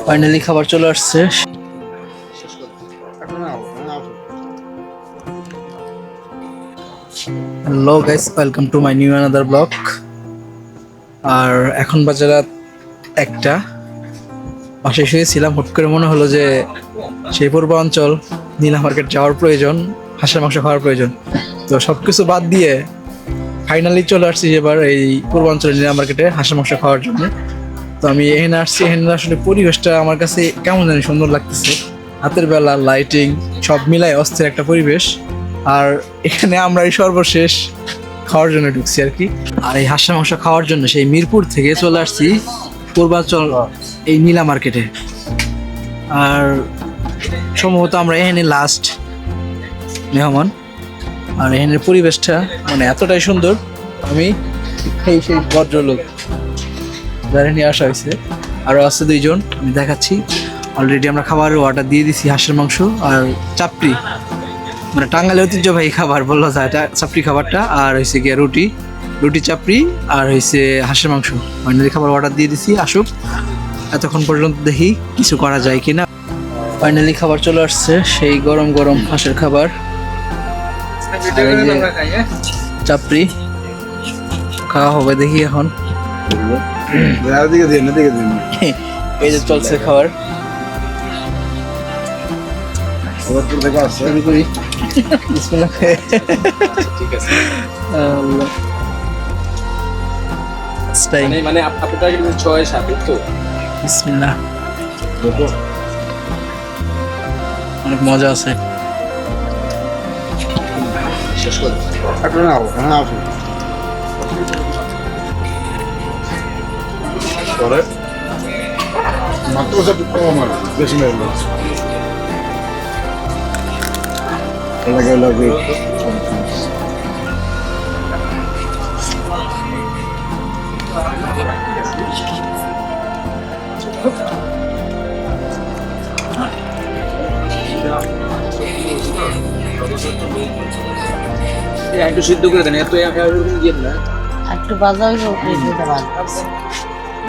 Finally খাবার চলে আসছে। Hello guys, welcome to my new another blog. আর এখন বাজে রাত 1টা। বাসায় শুয়েছিলাম, হুট করে মনে হলো যে সেই পূর্বাঞ্চল নীলা মার্কেট যাওয়ার প্রয়োজন, হাঁসের মাংস খাওয়ার প্রয়োজন। তো সব কিছু বাদ দিয়ে ফাইনালি চলে আসছি এবার এই পূর্বাঞ্চলের নীলা মার্কেটে হাঁসের মাংস খাওয়ার জন্য। তো আমি এখানে আসছি, এখানে আসলে পরিবেশটা আমার কাছে কেমন জানি সুন্দর লাগতেছে। রাতের বেলা লাইটিং সব মিলাই অস্থির একটা পরিবেশ। আর এখানে আমরা এই সর্বশেষ খাওয়ার জন্য ঢুকছি আর কি। আর এই হাঁসের মাংস খাওয়ার জন্য সেই মিরপুর থেকে চলে আসছি পূর্বাঞ্চল এই নীলা মার্কেটে। আর সম্ভবত আমরা এখানে লাস্ট মেহমান। আর এখানের পরিবেশটা মানে এতটাই সুন্দর, আমি সেই ভদ্রলোক যারা নিয়ে আসা হয়েছে, আরও আছে 2জন, আমি দেখাচ্ছি। অলরেডি আমরা খাবারের অর্ডার দিয়ে দিছি, হাঁসের মাংস আর চাপড়ি, মানে টাঙ্গাইলে ঐতিহ্যবাহী খাবার বলা যায় এটা, চাপড়ি খাবারটা। আর হয়েছে গিয়ে রুটি চাপড়ি, আর হয়েছে হাঁসের মাংস। ফাইনালি খাবার অর্ডার দিয়ে দিছি, আসুক। এতক্ষণ পর্যন্ত দেখি কিছু করা যায় কিনা। ফাইনালি খাবার চলে আসছে, সেই গরম গরম হাঁসের খাবার, চাপড়ি খাওয়া হবে। দেখি এখন এই যে চলছে খাবার। শুরু করি। মানে আপনার কিন্তু 6-7 তো বিসমিল্লাহ। অনেক মজা আছে। শেষ করে মাত্র কম আর বেশি নেই লাগে একটু সিদ্ধ করে দেন, এত এরকম দিয়ে না একটু বাজা হইলে উপরে দিতে পারবো।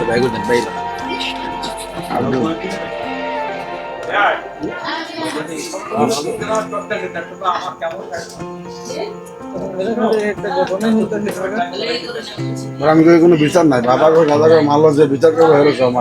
ভাই করে দেন ভাই। আমি কোনো বিচার নাই বাবা দাদা মাল যে বিচার করবো হেরো সব